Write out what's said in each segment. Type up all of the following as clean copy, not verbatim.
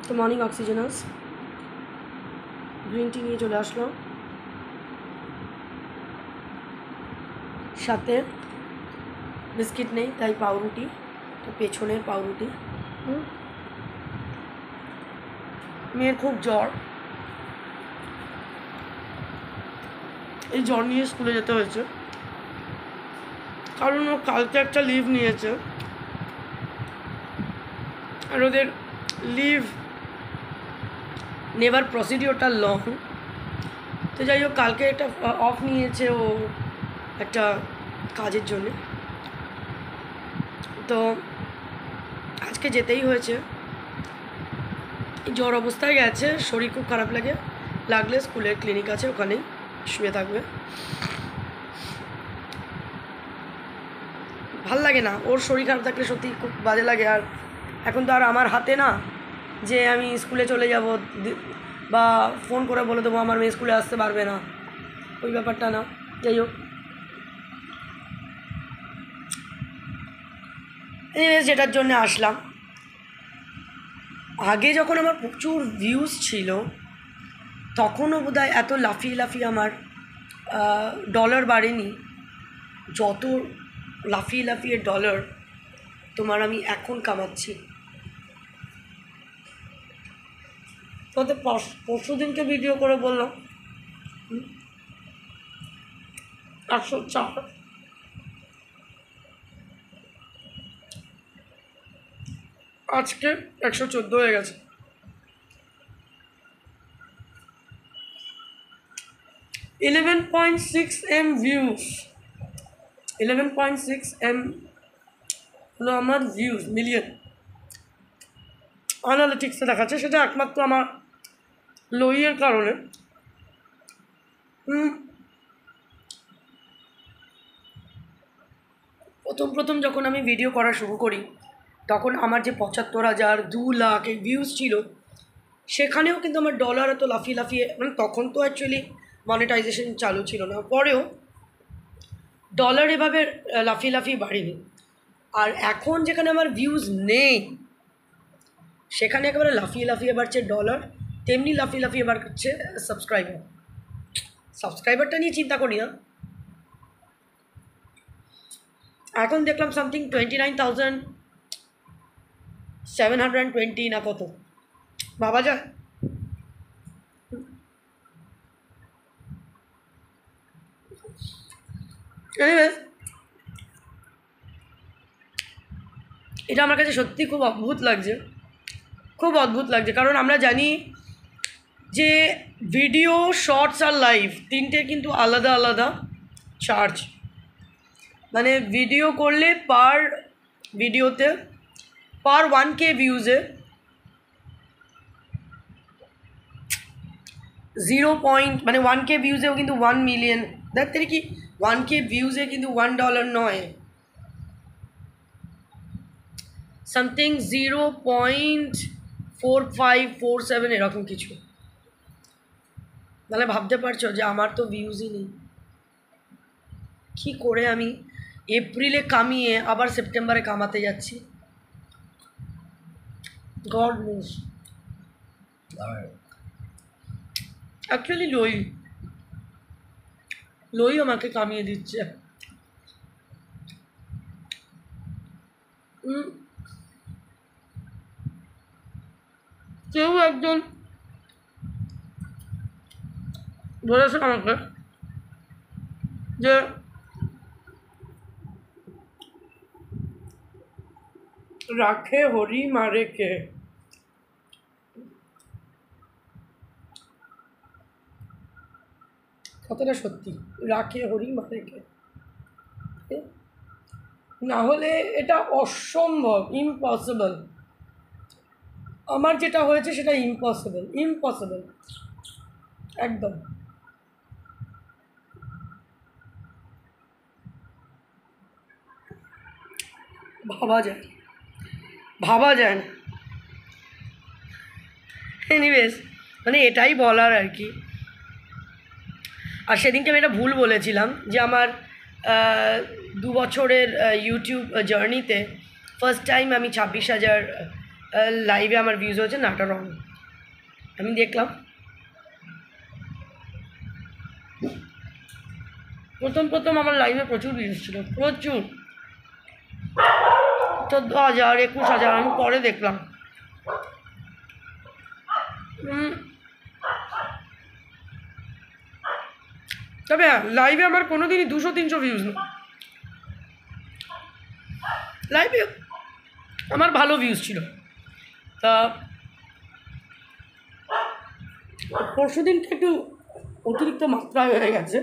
তো morning অক্সিজেনাস green tea নিয়ে চলে আসলো, সাথে বিস্কিট নেই তাই পাউরুটি, তো পেছনের পাউরুটি। মেয়ের খুব জ্বর, এই জ্বর নিয়ে স্কুলে যেতে হয়েছে কারণ ও কালকে একটা লিভ নিয়েছে আর ওদের লিভ নেবার প্রসিডিওরটা লং, তো যাই হোক কালকে একটা অফ নিয়েছে ও একটা কাজের জন্যে, তো আজকে যেতেই হয়েছে। জ্বর অবস্থায় গেছে, শরীর খুব খারাপ লাগলে স্কুলের ক্লিনিক আছে, ওখানেই শুয়ে থাকবে। ভাল লাগে না, ওর শরীর খারাপ থাকলে সত্যি খুব বাজে লাগে। আর এখন তো আর আমার হাতে না যে আমি স্কুলে চলে যাব বা ফোন করে বলে দেবো আমার মেয়ে স্কুলে আসতে পারবে না, ওই ব্যাপারটা না। যাই হোক, যেটার জন্য আসলাম, আগে যখন আমার প্রচুর ভিউজ ছিল তখনও বোধহয় এত লাফিয়ে আমার ডলার বাড়েনি যত লাফিয়ে ডলার তোমার আমি এখন কামাচ্ছি। তোদের পরশু দিনকে ভিডিও করে বললাম 804, আজকে 114 হয়ে গেছে। $11.6 M ভিউজ, 11.6 M হলো আমার ভিউজ, মিলিয়ন অ্যানালিটিক্সে দেখাচ্ছে। সেটা একমাত্র আমার লইয়ের কারণে। প্রথম যখন আমি ভিডিও করা শুরু করি তখন আমার যে 75,000 2 লাখ এই ভিউজ ছিল, সেখানেও কিন্তু আমার ডলার এত লাফিয়ে মানে তখন তো অ্যাকচুয়ালি মনিটাইজেশন চালু ছিল না, পরেও ডলার এভাবে লাফিয়ে বাড়েনি। আর এখন যেখানে আমার ভিউজ নেই সেখানে একেবারে লাফিয়ে বাড়ছে ডলার, তেমনি লাফিয়ে বাড়ছে সাবস্ক্রাইবারটা নিয়ে চিন্তা করি না। এখন দেখলাম সামথিং 29,720 না কত, ভাবা যায়। এটা আমার কাছে সত্যি খুব অদ্ভুত লাগছে, কারণ আমরা জানি যে ভিডিও, শর্টস আর লাইভ তিনটে কিন্তু আলাদা চার্জ। মানে ভিডিও করলে পার ভিডিওতে পার 1K ভিউজে 0 পয়েন্ট, মানে 1K ভিউজেও কিন্তু 1 মিলিয়ন, দেখতে কি 1K ভিউজে কিন্তু $1 নয়, সামথিং 0.4547 এরকম কিছু। তাহলে ভাবতে পারছো যে আমার তো ভিউজই নেই, কী করে আমি এপ্রিলে কামিয়ে আবার সেপ্টেম্বরে কামাতে যাচ্ছি, গড নোস। অ্যাকচুয়ালি লই আমাকে কামিয়ে দিচ্ছে। কেউ একজন বলেছে আমাকে যে রাখে হরি মারে কে, কথাটা সত্যি, রাখে হরি মারে কে, না হলে এটা অসম্ভব, ইম্পসিবল। আমার যেটা হয়েছে সেটা ইম্পসিবল একদম। ভাবা যায় না। এনিওয়েজ, মানে এটাই বলার আর কি। আর সেদিনকে আমি একটা ভুল বলেছিলাম যে আমার 2 বছরের ইউটিউব জার্নিতে ফার্স্ট টাইম আমি 26,000 লাইভে আমার ভিউজ হয়েছে নাটা রং। আমি দেখলাম প্রথম আমার লাইভে প্রচুর ভিউজ ছিল, প্রচুর, 14,000 21,000। আমি পরে দেখলাম তবে হ্যাঁ, লাইভে আমার কোনো দিনই 200-300 ভিউজ না। লাইভে আমার ভালো ভিউজ ছিল। তা পরশু দিনটা একটু অতিরিক্ত মাত্রায় হয়ে গেছে।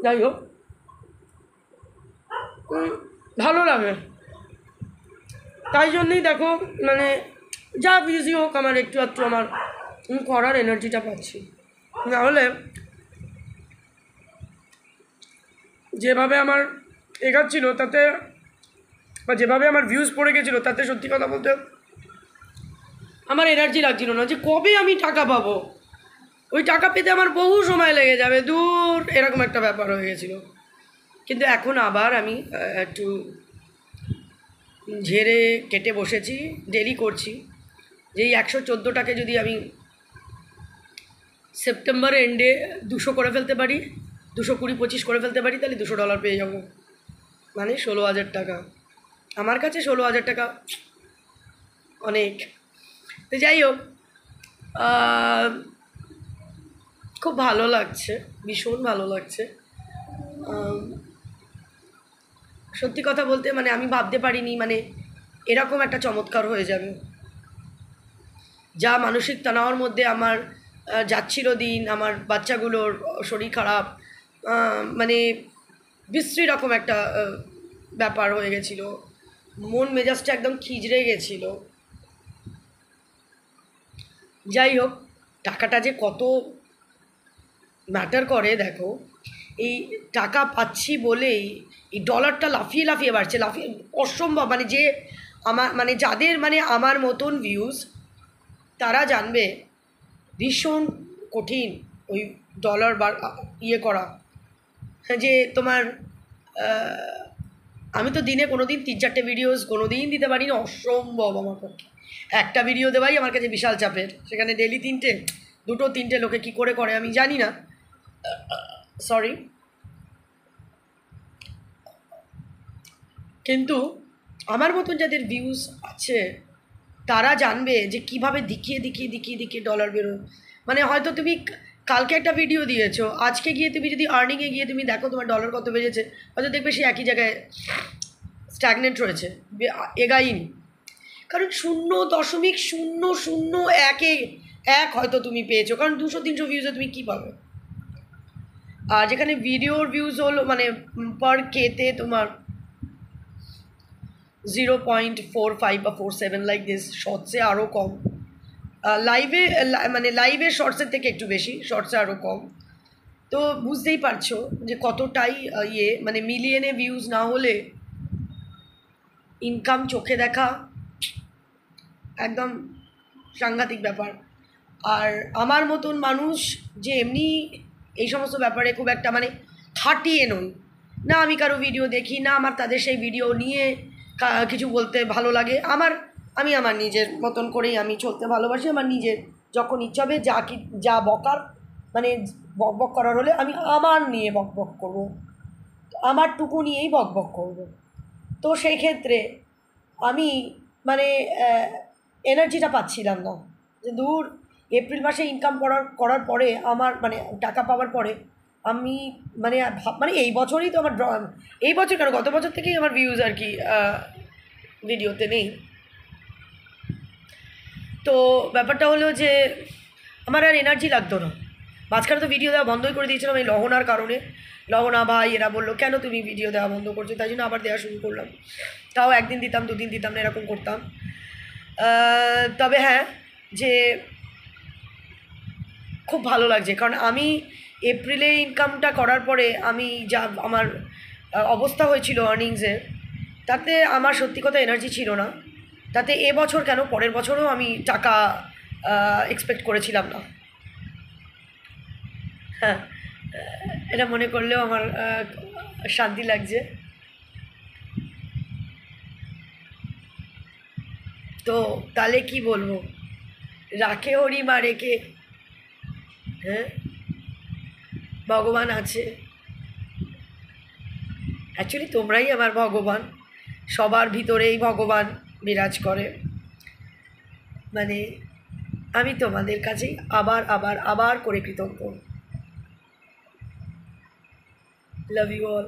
যাই হোক, ভালো লাগে, তাই জন্যই দেখো মানে যা ভিউজই হোক আমার একটু একটু আমার করার এনার্জিটা পাচ্ছি। নাহলে যেভাবে আমার এগাচ্ছিল তাতে, বা যেভাবে আমার ভিউজ পড়ে গেছিলো তাতে সত্যি কথা বলতে আমার এনার্জি লাগছিল না যে কবে আমি টাকা পাবো, ওই টাকা পেতে আমার বহু সময় লেগে যাবে, দূর, এরকম একটা ব্যাপার হয়ে গেছিলো। কিন্তু এখন আবার আমি একটু ঝেড়ে কেটে বসেছি, ডেলি করছি। যেই 114টাকে যদি আমি সেপ্টেম্বর এন্ডে 200 করে ফেলতে পারি, 220-25 করে ফেলতে পারি, তাহলে $200 পেয়ে যাবো, মানে 16,000 টাকা। আমার কাছে 16,000 টাকা অনেক। তো যাই হোক, খুব ভালো লাগছে, ভীষণ ভালো লাগছে। সত্যি কথা বলতে মানে আমি ভাবতে পারিনি মানে এরকম একটা চমৎকার হয়ে যাবে। যা মানসিক তনাওর মধ্যে আমার যাচ্ছিল দিন, আমার বাচ্চাগুলোর শরীর খারাপ, মানে বিশ্রী রকম একটা ব্যাপার হয়ে গেছিল, মন মেজাজটা একদম খিজড়ে গেছিল। যাই হোক, টাকাটা যে কত ম্যাটার করে দেখো, এই টাকা পাচ্ছি বলেই এই ডলারটা লাফিয়ে লাফিয়ে বাড়ছে, লাফিয়ে অসম্ভব। মানে যে আমার মানে যাদের মানে আমার মতন ভিউজ, তারা জানবে ভীষণ কঠিন ওই ডলার ইয়ে করা। যে তোমার আমি তো দিনে কোনো দিন 3-4টে ভিডিওস কোনো দিন দিতে পারি না, অসম্ভব আমার পক্ষে। একটা ভিডিও দেওয়াই আমার কাছে বিশাল চাপের, সেখানে ডেলি 3টে 2-3টে লোকে কী করে করে আমি জানি না, সরি। কিন্তু আমার মতন যাদের ভিউজ আছে তারা জানবে যে কিভাবে দেখিয়ে ডলার বেরোয়। মানে হয়তো তুমি কালকে একটা ভিডিও দিয়েছো, আজকে গিয়ে তুমি যদি আর্নিংয়ে গিয়ে তুমি দেখো তোমার ডলার কত বেড়েছে, হয়তো দেখবে সে একই জায়গায় স্ট্যাগনেন্ট রয়েছে, এগাইনি। কারণ 0.0001 হয়তো তুমি পেয়েছো, কারণ 200-300 ভিউজে তুমি কী পাবে। আর যেখানে ভিডিওর ভিউজ হলো মানে পার কেতে তোমার 0.45 বা 47 লাইক দিস, শর্টসে আরও কম, লাইভে মানে লাইভে শর্টসের থেকে একটু বেশি, শর্টসে আরও কম। তো বুঝতেই পারছো যে কতটাই ইয়ে, মানে মিলিয়নে ভিউজ না হলে ইনকাম চোখে দেখা একদম সাংঘাতিক ব্যাপার। আর আমার মতন মানুষ যে এমনি এই সমস্ত ব্যাপারে খুব একটা মানে খাটিয়ে নই না, আমি কারো ভিডিও দেখি না, আমার তাদের সেই ভিডিও নিয়ে কিছু বলতে ভালো লাগে। আমি আমার নিজের মতন করেই আমি চলতে ভালোবাসি। আমার নিজের যখন ইচ্ছা হবে যা বকার মানে বকবক করার হলে আমি আমার নিয়ে বকবক করবো, আমার টুকু নিয়েই বকবক করবো। তো সেই ক্ষেত্রে আমি মানে এনার্জিটা পাচ্ছিলাম না যে দূর, এপ্রিল মাসে ইনকাম করার পরে আমার মানে টাকা পাওয়ার পরে আমি মানে মানে এই বছরই তো আমার এই বছর কেন, গত বছর থেকেই আমার ভিউজ আর কি ভিডিওতে নেই। তো ব্যাপারটা হলো যে আমার আর এনার্জি লাগতো না। মাঝখানে তো ভিডিও দেওয়া বন্ধই করে দিয়েছিলাম এই লহনার কারণে। লহনা ভাই এরা বললো কেন তুমি ভিডিও দেওয়া বন্ধ করছো, তাই জন্য আবার দেওয়া শুরু করলাম। তাও একদিন দিতাম, 2 দিন দিতাম না, এরকম করতাম। তবে হ্যাঁ, যে খুব ভালো লাগছে, কারণ আমি এপ্রিলে ইনকামটা করার পরে আমি যা আমার অবস্থা হয়েছিল আর্নিংসের, তাতে আমার সত্যি কথা এনার্জি ছিল না। তাতে এবছর কেন, পরের বছরও আমি টাকা এক্সপেক্ট করেছিলাম না। হ্যাঁ, এটা মনে করলেও আমার শান্তি লাগছে। তো তাহলে কি বলবো, রাখে হরি মা রেখে, হ্যাঁ ভগবান আছে। অ্যাকচুয়ালি তোমরাই আমার ভগবান, সবার ভিতরেই ভগবান বিরাজ করে। মানে আমি তোমাদের কাছেই আবার আবার আবার করে কৃতজ্ঞ। Love you all.